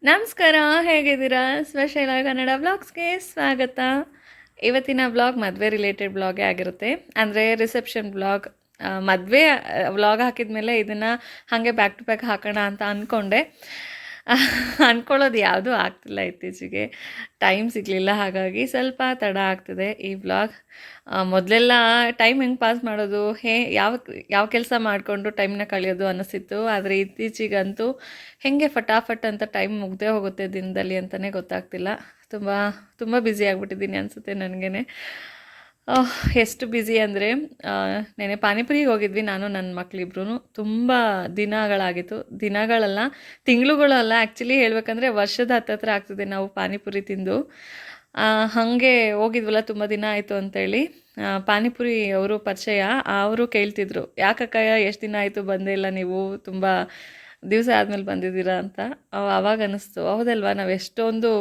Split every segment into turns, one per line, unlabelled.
ನಮಸ್ಕಾರ, ಹೇಗಿದ್ದೀರಾ? ಸ್ವಶೈಲ ಕನ್ನಡ ವ್ಲಾಗ್ಸ್ಗೆ ಸ್ವಾಗತ. ಇವತ್ತಿನ ವ್ಲಾಗ್ ಮದುವೆ ರಿಲೇಟೆಡ್ ವ್ಲಾಗೇ ಆಗಿರುತ್ತೆ. ಅಂದರೆ ರಿಸೆಪ್ಷನ್ ವ್ಲಾಗ್. ಮದುವೆ ವ್ಲಾಗ್ ಹಾಕಿದ ಮೇಲೆ ಇದನ್ನು ಹಾಗೆ ಬ್ಯಾಕ್ ಟು ಬ್ಯಾಕ್ ಹಾಕೋಣ ಅಂತ ಅಂದ್ಕೊಂಡೆ. ಅಂದ್ಕೊಳ್ಳೋದು ಯಾವುದೂ ಆಗ್ತಿಲ್ಲ ಇತ್ತೀಚೆಗೆ. ಟೈಮ್ ಸಿಗಲಿಲ್ಲ, ಹಾಗಾಗಿ ಸ್ವಲ್ಪ ತಡ ಆಗ್ತಿದೆ ಈ ವ್ಲಾಗ್. ಮೊದಲೆಲ್ಲ ಟೈಮ್ ಹೆಂಗೆ ಪಾಸ್ ಮಾಡೋದು, ಯಾವ ಯಾವ ಕೆಲಸ ಮಾಡಿಕೊಂಡು ಟೈಮ್ನ ಕಳೆಯೋದು ಅನ್ನಿಸ್ತಿತ್ತು. ಆದರೆ ಇತ್ತೀಚೆಗಂತೂ ಹೇಗೆ ಫಟಾಫಟ್ ಅಂತ ಟೈಮ್ ಮುಗ್ದೇ ಹೋಗುತ್ತೆ ದಿನದಲ್ಲಿ ಅಂತಲೇ ಗೊತ್ತಾಗ್ತಿಲ್ಲ. ತುಂಬ ತುಂಬ ಬ್ಯುಸಿ ಆಗಿಬಿಟ್ಟಿದ್ದೀನಿ ಅನಿಸುತ್ತೆ ನನಗೇ. ಎಷ್ಟು ಬ್ಯುಸಿ ಅಂದರೆ ನೆನೆ ಪಾನಿಪುರಿಗೆ ಹೋಗಿದ್ವಿ ನಾನು ನನ್ನ ಮಕ್ಕಳಿಬ್ರು. ತುಂಬ ದಿನಗಳಾಗಿತ್ತು. ದಿನಗಳಲ್ಲ, ತಿಂಗಳುಗಳಲ್ಲ, ಆ್ಯಕ್ಚುಲಿ ಹೇಳ್ಬೇಕಂದ್ರೆ ವರ್ಷದ ಹತ್ತತ್ರ ಆಗ್ತದೆ ನಾವು ಪಾನಿಪುರಿ ತಿಂದು. ಹಾಗೆ ಹೋಗಿದ್ವಲ್ಲ, ತುಂಬ ದಿನ ಆಯಿತು ಅಂತೇಳಿ. ಪಾನಿಪುರಿ ಅವರು ಪರಿಚಯ, ಅವರು ಕೇಳ್ತಿದ್ರು, ಯಾಕಕ್ಕ ಎಷ್ಟು ದಿನ ಆಯಿತು ಬಂದೇ ಇಲ್ಲ ನೀವು, ತುಂಬ ದಿವಸ ಆದಮೇಲೆ ಬಂದಿದ್ದೀರಾ ಅಂತ. ಆವಾಗ ಅನ್ನಿಸ್ತು, ಹೌದಲ್ವಾ, ನಾವು ಎಷ್ಟೊಂದು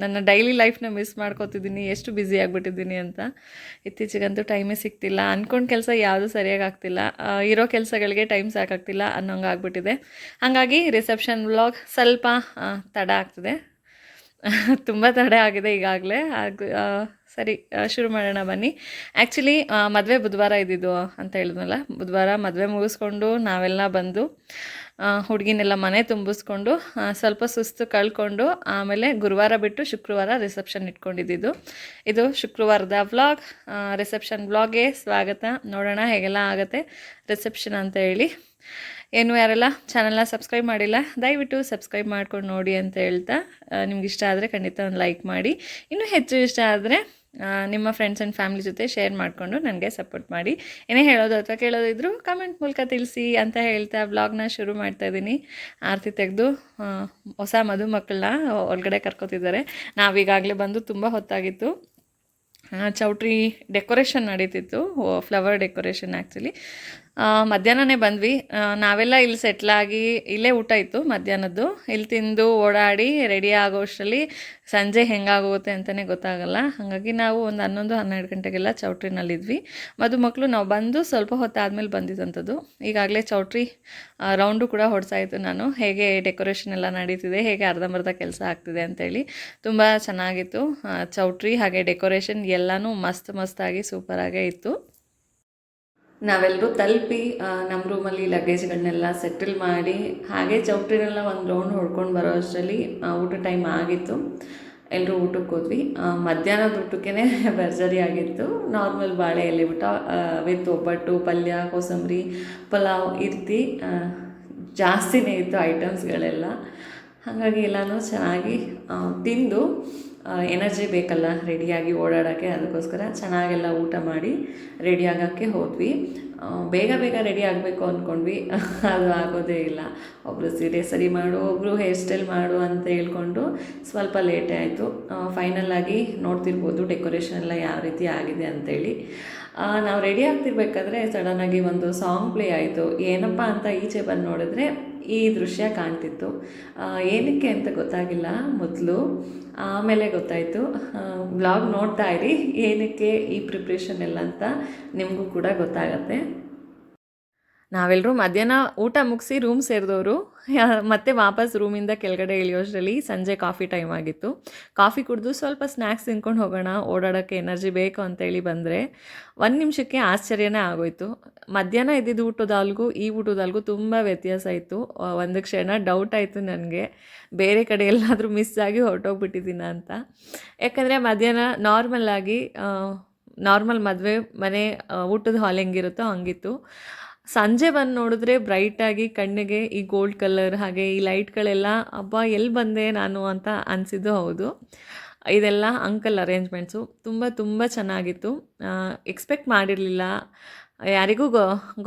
ನನ್ನ ಡೈಲಿ ಲೈಫ್ನ ಮಿಸ್ ಮಾಡ್ಕೋತಿದ್ದೀನಿ, ಎಷ್ಟು ಬ್ಯುಸಿ ಆಗಿಬಿಟ್ಟಿದ್ದೀನಿ ಅಂತ. ಇತ್ತೀಚೆಗಂತೂ ಟೈಮೇ ಸಿಗ್ತಿಲ್ಲ. ಅಂದ್ಕೊಂಡು ಕೆಲಸ ಯಾವುದೂ ಸರಿಯಾಗಿ ಆಗ್ತಿಲ್ಲ, ಇರೋ ಕೆಲಸಗಳಿಗೆ ಟೈಮ್ ಸಾಕಾಗ್ತಿಲ್ಲ ಅನ್ನೋಂಗೆ ಆಗ್ಬಿಟ್ಟಿದೆ. ಹಾಗಾಗಿ ರಿಸೆಪ್ಷನ್ ವ್ಲಾಗ್ ಸ್ವಲ್ಪ ತಡ ಆಗ್ತಿದೆ. ತುಂಬ ತಡ ಆಗಿದೆ ಈಗಾಗಲೇ. ಸರಿ, ಶುರು ಮಾಡೋಣ ಬನ್ನಿ. ಆ್ಯಕ್ಚುಲಿ ಮದುವೆ ಬುಧವಾರ ಇದ್ದಿದ್ದು ಅಂತ ಹೇಳಿದ್ನಲ್ಲ, ಬುಧವಾರ ಮದುವೆ ಮುಗಿಸ್ಕೊಂಡು ನಾವೆಲ್ಲ ಬಂದು ಹುಡುಗಿನೆಲ್ಲ ಮನೆ ತುಂಬಿಸ್ಕೊಂಡು ಸ್ವಲ್ಪ ಸುಸ್ತು ಕಳ್ಕೊಂಡು ಆಮೇಲೆ ಗುರುವಾರ ಬಿಟ್ಟು ಶುಕ್ರವಾರ ರಿಸೆಪ್ಷನ್ ಇಟ್ಕೊಂಡಿದ್ದು. ಇದು ಶುಕ್ರವಾರದ ವ್ಲಾಗ್. ರಿಸೆಪ್ಷನ್ ವ್ಲಾಗ್ಗೆ ಸ್ವಾಗತ. ನೋಡೋಣ ಹೇಗೆಲ್ಲ ಆಗುತ್ತೆ ರಿಸೆಪ್ಷನ್ ಅಂತ ಹೇಳಿ. ಏನು ಯಾರೆಲ್ಲ ಚಾನಲ್ನ ಸಬ್ಸ್ಕ್ರೈಬ್ ಮಾಡಿಲ್ಲ, ದಯವಿಟ್ಟು ಸಬ್ಸ್ಕ್ರೈಬ್ ಮಾಡ್ಕೊಂಡು ನೋಡಿ ಅಂತ ಹೇಳ್ತಾ, ನಿಮ್ಗೆ ಇಷ್ಟ ಆದರೆ ಖಂಡಿತ ಒಂದು ಲೈಕ್ ಮಾಡಿ. ಇನ್ನೂ ಹೆಚ್ಚು ಇಷ್ಟ ಆದರೆ ನಿಮ್ಮ ಫ್ರೆಂಡ್ಸ್ ಆ್ಯಂಡ್ ಫ್ಯಾಮಿಲಿ ಜೊತೆ ಶೇರ್ ಮಾಡಿಕೊಂಡು ನನಗೆ ಸಪೋರ್ಟ್ ಮಾಡಿ. ಏನೇ ಹೇಳೋದು ಅಥವಾ ಕೇಳೋದಿದ್ರು ಕಮೆಂಟ್ ಮೂಲಕ ತಿಳಿಸಿ ಅಂತ ಹೇಳ್ತಾ ವ್ಲಾಗ್ನ ಶುರು ಮಾಡ್ತಾಯಿದ್ದೀನಿ. ಆರತಿ ತೆಗೆದು ಹೊಸ ಮದುಮಕ್ಕಳನ್ನ ಒಳಗಡೆ ಕರ್ಕೋತಿದ್ದಾರೆ. ನಾವೀಗಾಗಲೇ ಬಂದು ತುಂಬ ಹೊತ್ತಾಗಿತ್ತು. ಚೌಟ್ರಿ ಡೆಕೋರೇಷನ್ ನಡೀತಿತ್ತು, ಫ್ಲವರ್ ಡೆಕೋರೇಷನ್ ಆ್ಯಕ್ಚುಲಿ. ಮಧ್ಯಾಹ್ನನೇ ಬಂದ್ವಿ. ನಾವೆಲ್ಲ ಇಲ್ಲಿ ಸೆಟ್ಲಾಗಿ ಇಲ್ಲೇ ಊಟ ಇತ್ತು ಮಧ್ಯಾಹ್ನದ್ದು. ಇಲ್ಲಿ ತಿಂದು ಓಡಾಡಿ ರೆಡಿ ಆಗೋಷ್ಟರಲ್ಲಿ ಸಂಜೆ ಹೆಂಗಾಗೋಗುತ್ತೆ ಅಂತಲೇ ಗೊತ್ತಾಗಲ್ಲ. ಹಾಗಾಗಿ ನಾವು ಒಂದು 11-12 ಗಂಟೆಗೆಲ್ಲ ಚೌಟ್ರಿನಲ್ಲಿದ್ವಿ. ಮದುಮಕ್ಕಳು ನಾವು ಬಂದು ಸ್ವಲ್ಪ ಹೊತ್ತಾದಮೇಲೆ ಬಂದಿದ್ದಂಥದ್ದು. ಈಗಾಗಲೇ ಚೌಟ್ರಿ ರೌಂಡು ಕೂಡ ಹೊಡ್ಸಾಯಿತು ನಾನು, ಹೇಗೆ ಡೆಕೋರೇಷನ್ ಎಲ್ಲ ನಡೀತಿದೆ, ಹೇಗೆ ಅರ್ಧಂಬರ್ಧ ಕೆಲಸ ಆಗ್ತಿದೆ ಅಂತೇಳಿ. ತುಂಬ ಚೆನ್ನಾಗಿತ್ತು ಚೌಟ್ರಿ, ಹಾಗೆ ಡೆಕೋರೇಷನ್ ಎಲ್ಲನೂ ಮಸ್ತಾಗಿ ಸೂಪರಾಗೇ ಇತ್ತು. ನಾವೆಲ್ಲರೂ ತಲುಪಿ ನಮ್ಮ ರೂಮಲ್ಲಿ ಲಗೇಜ್ಗಳನ್ನೆಲ್ಲ ಸೆಟಲ್ ಮಾಡಿ ಹಾಗೆ ಚೌಟ್ರಿನೆಲ್ಲ ಒಂದು ರೌಂಡ್ ಹೊಡ್ಕೊಂಡು ಬರೋ ಅಷ್ಟರಲ್ಲಿ ಊಟ ಟೈಮ್ ಆಗಿತ್ತು. ಎಲ್ಲರೂ ಊಟಕ್ಕೆ ಹೋದ್ವಿ. ಮಧ್ಯಾಹ್ನದ ಊಟಕ್ಕೇ ಭರ್ಜರಿ ಆಗಿತ್ತು. ನಾರ್ಮಲ್ ಬಾಳೆ ಎಲೆ ಊಟ ವಿತ್ ಒಬ್ಬಟ್ಟು, ಪಲ್ಯ, ಕೋಸಂಬರಿ, ಪಲಾವ್ ಈ ರೀತಿ ಜಾಸ್ತಿನೇ ಇತ್ತು ಐಟಮ್ಸ್ಗಳೆಲ್ಲ. ಹಾಗಾಗಿ ಎಲ್ಲನೂ ಚೆನ್ನಾಗಿ ತಿಂದು, ಎನರ್ಜಿ ಬೇಕಲ್ಲ ರೆಡಿಯಾಗಿ ಓಡಾಡೋಕ್ಕೆ, ಅದಕ್ಕೋಸ್ಕರ ಚೆನ್ನಾಗೆಲ್ಲ ಊಟ ಮಾಡಿ ರೆಡಿ ಆಗೋಕ್ಕೆ ಹೋದ್ವಿ. ಬೇಗ ರೆಡಿ ಆಗಬೇಕು ಅಂದ್ಕೊಂಡ್ವಿ, ಅದು ಆಗೋದೇ ಇಲ್ಲ. ಒಬ್ಬರು ಸೀರೆ ಸರಿ ಮಾಡು, ಒಬ್ಬರು ಹೇರ್ ಸ್ಟೈಲ್ ಮಾಡು ಅಂತ ಹೇಳ್ಕೊಂಡು ಸ್ವಲ್ಪ ಲೇಟೇ ಆಯಿತು. ಫೈನಲ್ಲಾಗಿ ನೋಡ್ತಿರ್ಬೋದು ಡೆಕೋರೇಷನ್ ಎಲ್ಲ ಯಾವ ರೀತಿ ಆಗಿದೆ ಅಂಥೇಳಿ. ನಾವು ರೆಡಿ ಆಗ್ತಿರ್ಬೇಕಾದ್ರೆ ಸಡನ್ನಾಗಿ ಒಂದು ಸಾಂಗ್ ಪ್ಲೇ ಆಯಿತು. ಏನಪ್ಪ ಅಂತ ಈಚೆ ಬಂದು ನೋಡಿದ್ರೆ ಈ ದೃಶ್ಯ ಕಾಣ್ತಿತ್ತು. ಏನಕ್ಕೆ ಅಂತ ಗೊತ್ತಾಗಿಲ್ಲ ಮೊದಲು, ಆಮೇಲೆ ಗೊತ್ತಾಯಿತು. ವ್ಲಾಗ್ ನೋಡ್ತಾ ಇರಿ, ಏನಕ್ಕೆ ಈ ಪ್ರಿಪ್ರೇಷನ್ ಎಲ್ಲ ಅಂತ ನಿಮಗೂ ಕೂಡ ಗೊತ್ತಾಗತ್ತೆ. ನಾವೆಲ್ಲರೂ ಮಧ್ಯಾಹ್ನ ಊಟ ಮುಗಿಸಿ ರೂಮ್ ಸೇರಿದವರು ಮತ್ತೆ ವಾಪಸ್ ರೂಮಿಂದ ಕೆಳಗಡೆ ಇಳಿಯೋಷ್ಟರಲ್ಲಿ ಸಂಜೆ ಕಾಫಿ ಟೈಮ್ ಆಗಿತ್ತು. ಕಾಫಿ ಕುಡಿದು ಸ್ವಲ್ಪ ಸ್ನ್ಯಾಕ್ಸ್ ತಿನ್ಕೊಂಡು ಹೋಗೋಣ, ಓಡಾಡೋಕ್ಕೆ ಎನರ್ಜಿ ಬೇಕು ಅಂತೇಳಿ ಬಂದರೆ 1 ನಿಮಿಷಕ್ಕೆ ಆಶ್ಚರ್ಯನೇ ಆಗೋಯಿತು. ಮಧ್ಯಾಹ್ನ ಇದ್ದಿದ್ದು ಊಟದಲ್ಗೂ ಈ ಊಟದಲ್ಗೂ ತುಂಬ ವ್ಯತ್ಯಾಸ ಇತ್ತು. ಒಂದು ಕ್ಷಣ ಡೌಟ್ ಆಯಿತು ನನಗೆ, ಬೇರೆ ಕಡೆ ಎಲ್ಲಾದರೂ ಮಿಸ್ ಆಗಿ ಹೊರಟೋಗ್ಬಿಟ್ಟಿದ್ದೀನ ಅಂತ. ಯಾಕಂದರೆ ಮಧ್ಯಾಹ್ನ ನಾರ್ಮಲ್ ಮದುವೆ ಮನೆ ಊಟದ ಹಾಲ್ ಹೆಂಗಿರುತ್ತೋ ಹಂಗಿತ್ತು. ಸಂಜೆ ಬಂದು ನೋಡಿದ್ರೆ ಬ್ರೈಟಾಗಿ ಕಣ್ಣಿಗೆ ಈ ಗೋಲ್ಡ್ ಕಲರ್ ಹಾಗೆ ಈ ಲೈಟ್ಗಳೆಲ್ಲ, ಅಬ್ಬಾ ಎಲ್ಲಿ ಬಂದೆ ನಾನು ಅಂತ ಅನಿಸಿದ್ದು ಹೌದು. ಇದೆಲ್ಲ ಅಂಕಲ್ ಅರೇಂಜ್ಮೆಂಟ್ಸು. ತುಂಬ ಚೆನ್ನಾಗಿತ್ತು. ಎಕ್ಸ್ಪೆಕ್ಟ್ ಮಾಡಿರಲಿಲ್ಲ, ಯಾರಿಗೂ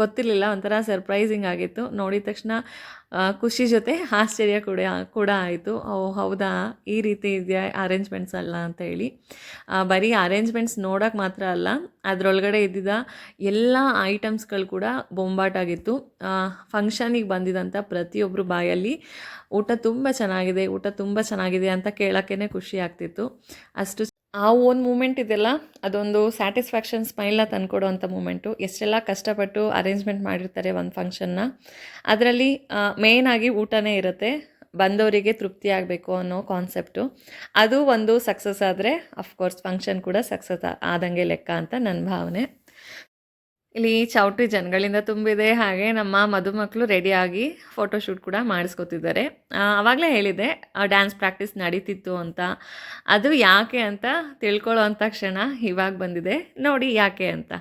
ಗೊತ್ತಿರಲಿಲ್ಲ. ಒಂಥರ ಸರ್ಪ್ರೈಸಿಂಗ್ ಆಗಿತ್ತು. ನೋಡಿದ ತಕ್ಷಣ ಖುಷಿ ಜೊತೆ ಆಶ್ಚರ್ಯ ಕೂಡ ಆಯಿತು. ಹೌದಾ, ಈ ರೀತಿ ಇದೆಯಾ ಅರೇಂಜ್ಮೆಂಟ್ಸ್ ಅಲ್ಲ ಅಂತ ಹೇಳಿ. ಬರೀ ಅರೇಂಜ್ಮೆಂಟ್ಸ್ ನೋಡೋಕ್ಕೆ ಮಾತ್ರ ಅಲ್ಲ, ಅದರೊಳಗಡೆ ಇದ್ದಿದ್ದ ಎಲ್ಲ ಐಟಮ್ಸ್ಗಳು ಕೂಡ ಬೊಂಬಾಟಾಗಿತ್ತು. ಫಂಕ್ಷನಿಗೆ ಬಂದಿದ್ದಂಥ ಪ್ರತಿಯೊಬ್ಬರು ಬಾಯಲ್ಲಿ ಊಟ ತುಂಬ ಚೆನ್ನಾಗಿದೆ ಅಂತ ಕೇಳೋಕ್ಕೇ ಖುಷಿ ಆಗ್ತಿತ್ತು. ಅಷ್ಟು ಆ ಒಂದು ಮೂಮೆಂಟ್ ಇದೆಲ್ಲ, ಅದೊಂದು ಸ್ಯಾಟಿಸ್ಫ್ಯಾಕ್ಷನ್ ಸ್ಮೈಲ್ನ ತಂದುಕೊಡೋ ಅಂಥ ಮೂಮೆಂಟು. ಎಷ್ಟೆಲ್ಲ ಕಷ್ಟಪಟ್ಟು ಅರೇಂಜ್ಮೆಂಟ್ ಮಾಡಿರ್ತಾರೆ ಒಂದು ಫಂಕ್ಷನ್ನ, ಅದರಲ್ಲಿ ಮೇಯ್ನಾಗಿ ಊಟನೇ ಇರುತ್ತೆ. ಬಂದವರಿಗೆ ತೃಪ್ತಿ ಆಗಬೇಕು ಅನ್ನೋ ಕಾನ್ಸೆಪ್ಟು. ಅದು ಒಂದು ಸಕ್ಸಸ್ ಆದರೆ ಅಫ್ಕೋರ್ಸ್ ಫಂಕ್ಷನ್ ಕೂಡ ಸಕ್ಸಸ್ ಆದಂಗೆ ಲೆಕ್ಕ ಅಂತ ನನ್ನ ಭಾವನೆ. ಇಲ್ಲಿ ಚೌಟ್ರಿ ಜನಗಳಿಂದ ತುಂಬಿದೆ. ಹಾಗೆ ನಮ್ಮ ಮದುಮಕ್ಕಳು ರೆಡಿಯಾಗಿ ಫೋಟೋಶೂಟ್ ಕೂಡ ಮಾಡಿಸ್ಕೊತಿದ್ದಾರೆ. ಆವಾಗಲೇ ಹೇಳಿದೆ ಡ್ಯಾನ್ಸ್ ಪ್ರಾಕ್ಟೀಸ್ ನಡೀತಿತ್ತು ಅಂತ. ಅದು ಯಾಕೆ ಅಂತ ತಿಳ್ಕೊಳ್ಳೋ ಅಂಥ ಕ್ಷಣ ಇವಾಗ ಬಂದಿದೆ. ನೋಡಿ ಯಾಕೆ ಅಂತ.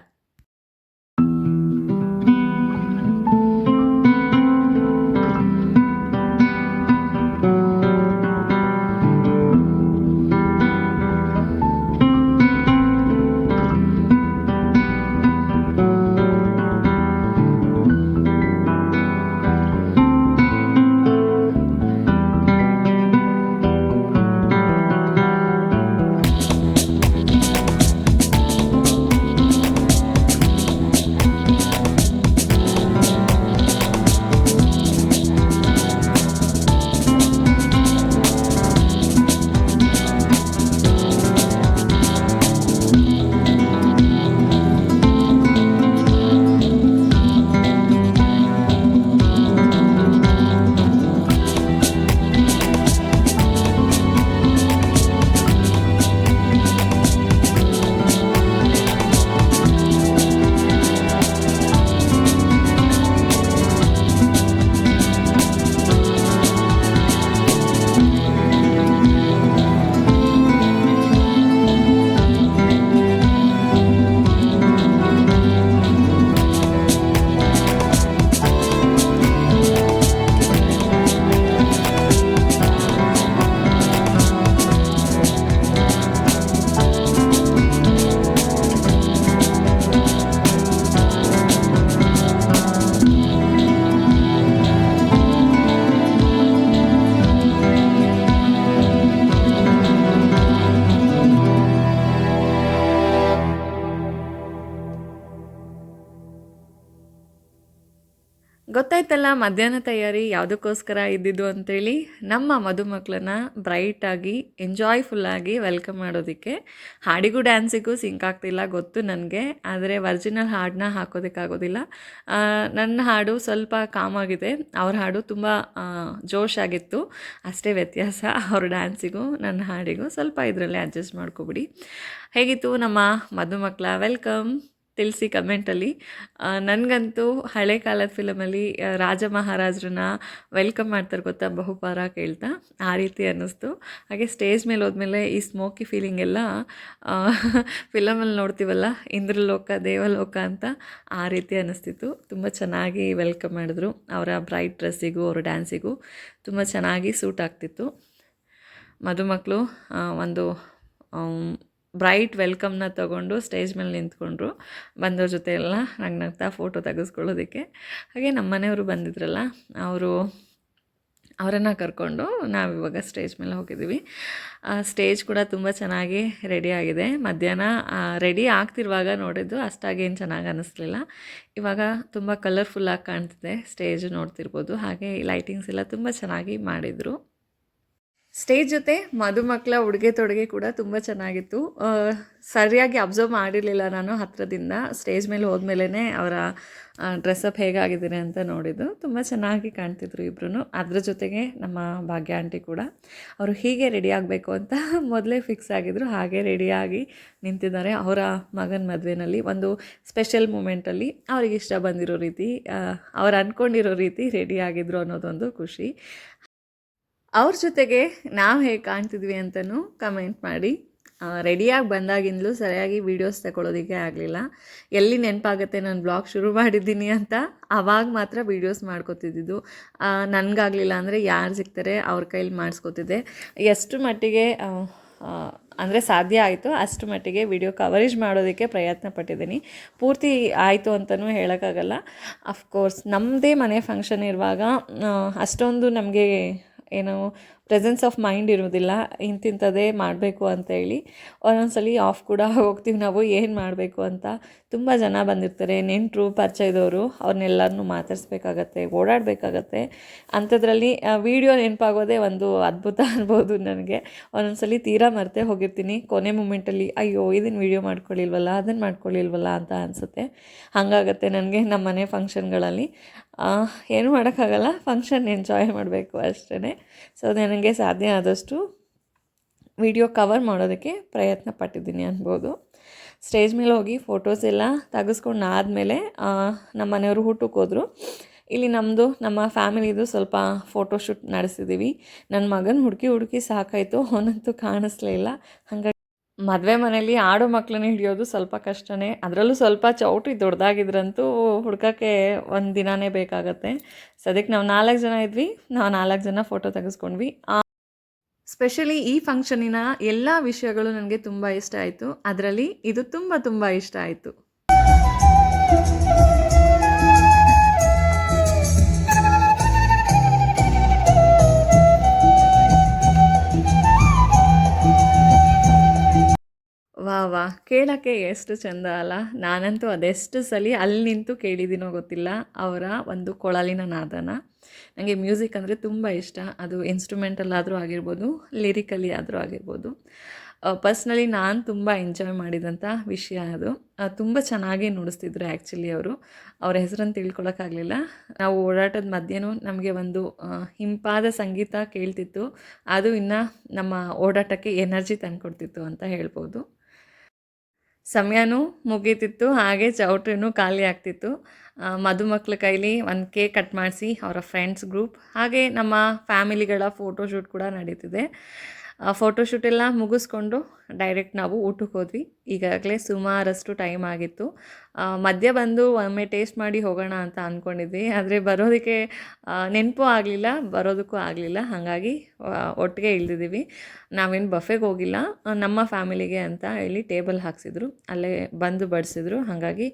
ಗೊತ್ತಾಯ್ತಲ್ಲ ಮಧ್ಯಾಹ್ನ ತಯಾರಿ ಯಾವುದಕ್ಕೋಸ್ಕರ ಇದ್ದಿದ್ದು ಅಂತೇಳಿ. ನಮ್ಮ ಮದುಮಕ್ಕಳನ್ನ ಬ್ರೈಟಾಗಿ ಎಂಜಾಯ್ಫುಲ್ಲಾಗಿ ವೆಲ್ಕಮ್ ಮಾಡೋದಕ್ಕೆ. ಹಾಡಿಗೂ ಡ್ಯಾನ್ಸಿಗೂ ಸಿಂಕ್ ಆಗ್ತಿಲ್ಲ ಗೊತ್ತು ನನಗೆ, ಆದರೆ ಒರಿಜಿನಲ್ ಹಾಡನ್ನ ಹಾಕೋದಕ್ಕಾಗೋದಿಲ್ಲ. ನನ್ನ ಹಾಡು ಸ್ವಲ್ಪ ಕಾಮಾಗಿದೆ, ಅವ್ರ ಹಾಡು ತುಂಬ ಜೋಶಾಗಿತ್ತು, ಅಷ್ಟೇ ವ್ಯತ್ಯಾಸ. ಅವ್ರ ಡ್ಯಾನ್ಸಿಗೂ ನನ್ನ ಹಾಡಿಗೂ ಸ್ವಲ್ಪ ಇದರಲ್ಲೇ ಅಡ್ಜಸ್ಟ್ ಮಾಡ್ಕೊಬಿಡಿ. ಹೇಗಿತ್ತು ನಮ್ಮ ಮದುಮಕ್ಕಳ ವೆಲ್ಕಮ್ ತಿಳಿಸಿ ಕಮೆಂಟಲ್ಲಿ. ನನಗಂತೂ ಹಳೆ ಕಾಲದ ಫಿಲಮಲ್ಲಿ ರಾಜ ಮಹಾರಾಜರನ್ನ ವೆಲ್ಕಮ್ ಮಾಡ್ತಾರೆ ಗೊತ್ತಾ, ಬಹುಪಾರ ಕೇಳ್ತಾ, ಆ ರೀತಿ ಅನ್ನಿಸ್ತು. ಹಾಗೆ ಸ್ಟೇಜ್ ಮೇಲೆ ಹೋದ್ಮೇಲೆ ಈ ಸ್ಮೋಕಿ ಫೀಲಿಂಗ್ ಎಲ್ಲ ಫಿಲಮಲ್ಲಿ ನೋಡ್ತೀವಲ್ಲ, ಇಂದ್ರಲೋಕ ದೇವಲೋಕ ಅಂತ, ಆ ರೀತಿ ಅನ್ನಿಸ್ತಿತ್ತು. ತುಂಬ ಚೆನ್ನಾಗಿ ವೆಲ್ಕಮ್ ಮಾಡಿದ್ರು. ಅವರ ಬ್ರೈಟ್ ಡ್ರೆಸ್ಸಿಗೂ ಅವರ ಡ್ಯಾನ್ಸಿಗೂ ತುಂಬ ಚೆನ್ನಾಗಿ ಸೂಟ್ ಆಗ್ತಿತ್ತು. ಮದುಮಕ್ಕಳು ಒಂದು ಬ್ರೈಟ್ ವೆಲ್ಕಮ್ನ ತೊಗೊಂಡು ಸ್ಟೇಜ್ ಮೇಲೆ ನಿಂತ್ಕೊಂಡ್ರು, ಬಂದವ್ರ ಜೊತೆ ಎಲ್ಲ ನಗ್ನಗ್ತಾ ಫೋಟೋ ತೆಗೆಸ್ಕೊಳ್ಳೋದಕ್ಕೆ. ಹಾಗೆ ನಮ್ಮ ಮನೆಯವರು ಬಂದಿದ್ರಲ್ಲ, ಅವರನ್ನು ಕರ್ಕೊಂಡು ನಾವಿವಾಗ ಸ್ಟೇಜ್ ಮೇಲೆ ಹೋಗಿದ್ದೀವಿ. ಸ್ಟೇಜ್ ಕೂಡ ತುಂಬ ಚೆನ್ನಾಗಿ ರೆಡಿ ಆಗಿದೆ. ಮಧ್ಯಾಹ್ನ ರೆಡಿ ಆಗ್ತಿರುವಾಗ ನೋಡಿದ್ದು ಅಷ್ಟಾಗೇನು ಚೆನ್ನಾಗಿ ಅನ್ನಿಸ್ಲಿಲ್ಲ. ಇವಾಗ ತುಂಬ ಕಲರ್ಫುಲ್ಲಾಗಿ ಕಾಣ್ತಿದೆ ಸ್ಟೇಜ್, ನೋಡ್ತಿರ್ಬೋದು. ಹಾಗೆ ಲೈಟಿಂಗ್ಸ್ ಎಲ್ಲ ತುಂಬ ಚೆನ್ನಾಗಿ ಮಾಡಿದರು. ಸ್ಟೇಜ್ ಜೊತೆ ಮದುಮಕ್ಕಳ ಉಡುಗೆ ತೊಡುಗೆ ಕೂಡ ತುಂಬ ಚೆನ್ನಾಗಿತ್ತು. ಸರಿಯಾಗಿ ಅಬ್ಸರ್ವ್ ಮಾಡಿರಲಿಲ್ಲ ನಾನು ಹತ್ತಿರದಿಂದ. ಸ್ಟೇಜ್ ಮೇಲೆ ಹೋದ್ಮೇಲೆ ಅವರ ಡ್ರೆಸ್ಅಪ್ ಹೇಗಾಗಿದ್ದೀರಿ ಅಂತ ನೋಡಿದ್ದು. ತುಂಬ ಚೆನ್ನಾಗಿ ಕಾಣ್ತಿದ್ರು ಇಬ್ಬರೂ. ಅದ್ರ ಜೊತೆಗೆ ನಮ್ಮ ಭಾಗ್ಯ ಆಂಟಿ ಕೂಡ, ಅವರು ಹೀಗೆ ರೆಡಿ ಆಗಬೇಕು ಅಂತ ಮೊದಲೇ ಫಿಕ್ಸ್ ಆಗಿದ್ರು. ಹಾಗೆ ರೆಡಿಯಾಗಿ ನಿಂತಿದ್ದಾರೆ. ಅವರ ಮಗನ ಮದುವೆನಲ್ಲಿ ಒಂದು ಸ್ಪೆಷಲ್ ಮೂಮೆಂಟಲ್ಲಿ ಅವ್ರಿಗೆ ಇಷ್ಟ ಬಂದಿರೋ ರೀತಿ, ಅವ್ರು ಅಂದ್ಕೊಂಡಿರೋ ರೀತಿ ರೆಡಿ ಆಗಿದ್ರು ಅನ್ನೋದೊಂದು ಖುಷಿ. ಅವ್ರ ಜೊತೆಗೆ ನಾವು ಹೇಗೆ ಕಾಣ್ತಿದ್ವಿ ಅಂತಲೂ ಕಮೆಂಟ್ ಮಾಡಿ. ರೆಡಿಯಾಗಿ ಬಂದಾಗಿಂದಲೂ ಸರಿಯಾಗಿ ವೀಡಿಯೋಸ್ ತಗೊಳ್ಳೋದಕ್ಕೆ ಆಗಲಿಲ್ಲ. ಎಲ್ಲಿ ನೆನಪಾಗುತ್ತೆ ನಾನು ಬ್ಲಾಗ್ ಶುರು ಮಾಡಿದ್ದೀನಿ ಅಂತ, ಆವಾಗ ಮಾತ್ರ ವೀಡಿಯೋಸ್ ಮಾಡ್ಕೋತಿದ್ದು. ನನಗಾಗಲಿಲ್ಲ ಅಂದರೆ ಯಾರು ಸಿಗ್ತಾರೆ ಅವ್ರ ಕೈಲಿ ಮಾಡಿಸ್ಕೋತಿದ್ದೆ. ಎಷ್ಟು ಮಟ್ಟಿಗೆ ಅಂದರೆ ಸಾಧ್ಯ ಆಯಿತು ಅಷ್ಟು ಮಟ್ಟಿಗೆ ವಿಡಿಯೋ ಕವರೇಜ್ ಮಾಡೋದಕ್ಕೆ ಪ್ರಯತ್ನ ಪಟ್ಟಿದ್ದೀನಿ. ಪೂರ್ತಿ ಆಯಿತು ಅಂತಲೂ ಹೇಳೋಕ್ಕಾಗಲ್ಲ. ಅಫ್ಕೋರ್ಸ್ ನಮ್ಮದೇ ಮನೆ ಫಂಕ್ಷನ್ ಇರುವಾಗ ಅಷ್ಟೊಂದು ನಮಗೆ ಏನು ಪ್ರೆಸೆನ್ಸ್ ಆಫ್ ಮೈಂಡ್ ಇರೋದಿಲ್ಲ ಇಂತಿಂಥದ್ದೇ ಮಾಡಬೇಕು ಅಂತ ಹೇಳಿ. ಒಂದೊಂದ್ಸಲಿ ಆಫ್ ಕೂಡ ಹೋಗ್ತೀವಿ ನಾವು ಏನು ಮಾಡಬೇಕು ಅಂತ. ತುಂಬ ಜನ ಬಂದಿರ್ತಾರೆ, ನೆಂಟರು ಪರಿಚಯದವರು, ಅವ್ರನ್ನೆಲ್ಲರನ್ನೂ ಮಾತಾಡಿಸ್ಬೇಕಾಗತ್ತೆ, ಓಡಾಡಬೇಕಾಗತ್ತೆ. ಅಂಥದ್ರಲ್ಲಿ ವೀಡಿಯೋ ನೆನಪಾಗೋದೇ ಒಂದು ಅದ್ಭುತ ಅನ್ಬೋದು ನನಗೆ. ಒಂದೊಂದ್ಸಲಿ ತೀರಾ ಮರೆತೇ ಹೋಗಿರ್ತೀನಿ. ಕೊನೆ ಮೂಮೆಂಟಲ್ಲಿ ಅಯ್ಯೋ ಇದನ್ನು ವೀಡಿಯೋ ಮಾಡ್ಕೊಳ್ಳಿಲ್ವಲ್ಲ, ಅದನ್ನು ಮಾಡ್ಕೊಳ್ಳಿಲ್ವಲ್ಲ ಅಂತ ಅನಿಸುತ್ತೆ. ಹಾಗಾಗತ್ತೆ ನನಗೆ ನಮ್ಮ ಮನೆ ಫಂಕ್ಷನ್ಗಳಲ್ಲಿ. ಏನು ಮಾಡೋಕ್ಕಾಗಲ್ಲ, ಫಂಕ್ಷನ್ ಎಂಜಾಯ್ ಮಾಡಬೇಕು ಅಷ್ಟೇ. ಸೊ ನನಗೆ ಸಾಧ್ಯ ಆದಷ್ಟು ವಿಡಿಯೋ ಕವರ್ ಮಾಡೋದಕ್ಕೆ ಪ್ರಯತ್ನ ಪಟ್ಟಿದ್ದೀನಿ ಅನ್ಬೋದು. ಸ್ಟೇಜ್ ಮೇಲೆ ಹೋಗಿ ಫೋಟೋಸ್ ಎಲ್ಲ ತೆಗೆಸ್ಕೊಂಡು ಆದಮೇಲೆ ನಮ್ಮ ಮನೆಯವರು ಊಟಕ್ಕೆ ಹೋದರು. ಇಲ್ಲಿ ನಮ್ಮ ಫ್ಯಾಮಿಲಿದು ಸ್ವಲ್ಪ ಫೋಟೋಶೂಟ್ ನಡೆಸಿದ್ದೀವಿ. ನನ್ನ ಮಗನ ಹುಡುಕಿ ಸಾಕಾಯಿತು, ಅವನಂತೂ ಕಾಣಿಸ್ಲೇ ಇಲ್ಲ. ಹಾಗಾಗಿ ಮದುವೆ ಮನೇಲಿ ಆಡೋ ಮಕ್ಕಳನ್ನ ಹಿಡಿಯೋದು ಸ್ವಲ್ಪ ಕಷ್ಟನೇ. ಅದರಲ್ಲೂ ಸ್ವಲ್ಪ ಚೌಟ್ರಿ ದೊಡ್ಡದಾಗಿದ್ರಂತೂ ಹುಡ್ಕೋಕ್ಕೆ ಒಂದು ದಿನವೇ ಬೇಕಾಗತ್ತೆ. ಸದ್ಯಕ್ಕೆ ನಾವು 4 ಜನ ಇದ್ವಿ, ನಾವು 4 ಜನ ಫೋಟೋ ತೆಗೆಸ್ಕೊಂಡ್ವಿ. ಸ್ಪೆಷಲಿ ಈ ಫಂಕ್ಷನಿನ ಎಲ್ಲ ವಿಷಯಗಳು ನನಗೆ ತುಂಬ ಇಷ್ಟ ಆಯಿತು. ಅದರಲ್ಲಿ ಇದು ತುಂಬ ಇಷ್ಟ ಆಯಿತು. ವಾ ಕೇಳೋಕ್ಕೆ ಎಷ್ಟು ಚೆಂದ ಅಲ್ಲ. ನಾನಂತೂ ಅದೆಷ್ಟು ಸಲ ಅಲ್ಲಿ ನಿಂತು ಕೇಳಿದ್ದೀನೋ ಗೊತ್ತಿಲ್ಲ ಅವರ ಒಂದು ಕೊಳಲಿನ ನಾದನ. ನನಗೆ ಮ್ಯೂಸಿಕ್ ಅಂದರೆ ತುಂಬ ಇಷ್ಟ. ಅದು ಇನ್ಸ್ಟ್ರೂಮೆಂಟಲ್ಲಾದರೂ ಆಗಿರ್ಬೋದು, ಲಿರಿಕಲಿ ಆದರೂ ಆಗಿರ್ಬೋದು. ಪರ್ಸ್ನಲಿ ನಾನು ತುಂಬ ಎಂಜಾಯ್ ಮಾಡಿದಂಥ ವಿಷಯ ಅದು. ತುಂಬ ಚೆನ್ನಾಗಿ ನುಡಿಸ್ತಿದ್ರು ಆ್ಯಕ್ಚುಲಿ ಅವರು. ಅವ್ರ ಹೆಸರನ್ನು ತಿಳ್ಕೊಳಕ್ಕಾಗಲಿಲ್ಲ. ನಾವು ಓಡಾಟದ ಮಧ್ಯೆನೂ ನಮಗೆ ಒಂದು ಇಂಪಾದ ಸಂಗೀತ ಕೇಳ್ತಿತ್ತು. ಅದು ಇನ್ನು ನಮ್ಮ ಓಡಾಟಕ್ಕೆ ಎನರ್ಜಿ ತಂದುಕೊಡ್ತಿತ್ತು ಅಂತ ಹೇಳ್ಬೋದು. ಸಮಯನೂ ಮುಗೀತಿತ್ತು, ಹಾಗೆ ಚೌಟ್ರಿನೂ ಖಾಲಿ ಆಗ್ತಿತ್ತು. ಮದುಮಕ್ಳ ಕೈಲಿ ಒಂದು ಕೇಕ್ ಕಟ್ ಮಾಡಿಸಿ ಅವರ ಫ್ರೆಂಡ್ಸ್ ಗ್ರೂಪ್, ಹಾಗೆ ನಮ್ಮ ಫ್ಯಾಮಿಲಿಗಳ ಫೋಟೋಶೂಟ್ ಕೂಡ ನಡೀತಿದೆ. ಫೋಟೋಶೂಟ್ ಎಲ್ಲ ಮುಗಿಸ್ಕೊಂಡು ಡೈರೆಕ್ಟ್ ನಾವು ಊಟಕ್ಕೆ ಹೋದ್ವಿ. ಈಗಾಗಲೇ ಸುಮಾರಷ್ಟು ಟೈಮ್ ಆಗಿತ್ತು. ಮಧ್ಯ ಬಂದು ಒಮ್ಮೆ ಟೇಸ್ಟ್ ಮಾಡಿ ಹೋಗೋಣ ಅಂತ ಅಂದ್ಕೊಂಡಿದ್ವಿ. ಆದರೆ ಬರೋದಕ್ಕೆ ನೆನಪು ಆಗಲಿಲ್ಲ, ಬರೋದಕ್ಕೂ ಆಗಲಿಲ್ಲ. ಹಾಗಾಗಿ ಒಟ್ಟಿಗೆ ಇಳಿದಿದ್ದೀವಿ. ನಾವೇನು ಬಫೆಗೆ ಹೋಗಿಲ್ಲ, ನಮ್ಮ ಫ್ಯಾಮಿಲಿಗೆ ಅಂತ ಹೇಳಿ ಟೇಬಲ್ ಹಾಕ್ಸಿದ್ರು, ಅಲ್ಲೇ ಬಂದು ಬಡಿಸಿದ್ರು. ಹಾಗಾಗಿ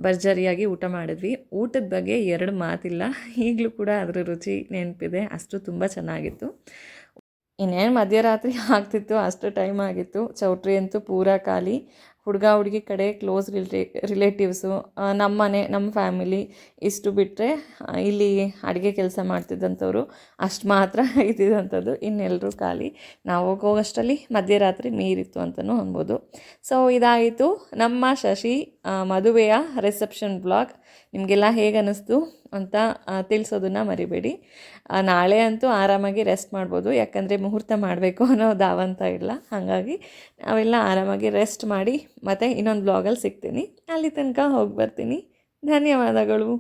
ಭರ್ಜರಿಯಾಗಿ ಊಟ ಮಾಡಿದ್ವಿ. ಊಟದ ಬಗ್ಗೆ 2 ಮಾತಿಲ್ಲ, ಈಗಲೂ ಕೂಡ ಅದರ ರುಚಿ ನೆನಪಿದೆ. ಅಷ್ಟು ತುಂಬ ಚೆನ್ನಾಗಿತ್ತು. ಇನ್ನೇನು ಮಧ್ಯರಾತ್ರಿ ಆಗ್ತಿತ್ತು, ಅಷ್ಟು ಟೈಮ್ ಆಗಿತ್ತು. ಚೌಟ್ರಿ ಅಂತೂ ಪೂರಾ ಖಾಲಿ. ಹುಡುಗಿ ಕಡೆ ಕ್ಲೋಸ್ ರಿಲೇಟಿವ್ಸು, ನಮ್ಮ ಮನೆ, ನಮ್ಮ ಫ್ಯಾಮಿಲಿ ಇಷ್ಟು ಬಿಟ್ಟರೆ ಇಲ್ಲಿ ಅಡುಗೆ ಕೆಲಸ ಮಾಡ್ತಿದ್ದಂಥವ್ರು ಅಷ್ಟು ಮಾತ್ರ ಇದ್ದಿದ್ದಂಥದ್ದು. ಇನ್ನೆಲ್ಲರೂ ಖಾಲಿ. ನಾವು ಹೋಗೋಷ್ಟರಲ್ಲಿ ಮಧ್ಯರಾತ್ರಿ ಮೀರಿತ್ತು ಅಂತಲೂ ಅನ್ಬೋದು. ಸೊ ಇದಾಯಿತು ನಮ್ಮ ಶಶಿ ಮದುವೆಯ ರಿಸೆಪ್ಷನ್ ಬ್ಲಾಗ್. ನಿಮಗೆಲ್ಲ ಹೇಗೆ ಅನ್ನಿಸ್ತು ಅಂತ ತಿಳಿಸೋದನ್ನು ಮರಿಬೇಡಿ. ನಾಳೆ ಅಂತೂ ಆರಾಮಾಗಿ ರೆಸ್ಟ್ ಮಾಡ್ಬೋದು, ಯಾಕಂದರೆ ಮುಹೂರ್ತ ಮಾಡಬೇಕು ಅನ್ನೋ ದಾವಂತ ಇಲ್ಲ. ಹಾಗಾಗಿ ನಾವೆಲ್ಲ ಆರಾಮಾಗಿ ರೆಸ್ಟ್ ಮಾಡಿ ಮತ್ತೆ ಇನ್ನೊಂದು ಬ್ಲಾಗಲ್ಲಿ ಸಿಗ್ತೀನಿ. ಅಲ್ಲಿ ತನಕ ಹೋಗಿ ಬರ್ತೀನಿ. ಧನ್ಯವಾದಗಳು.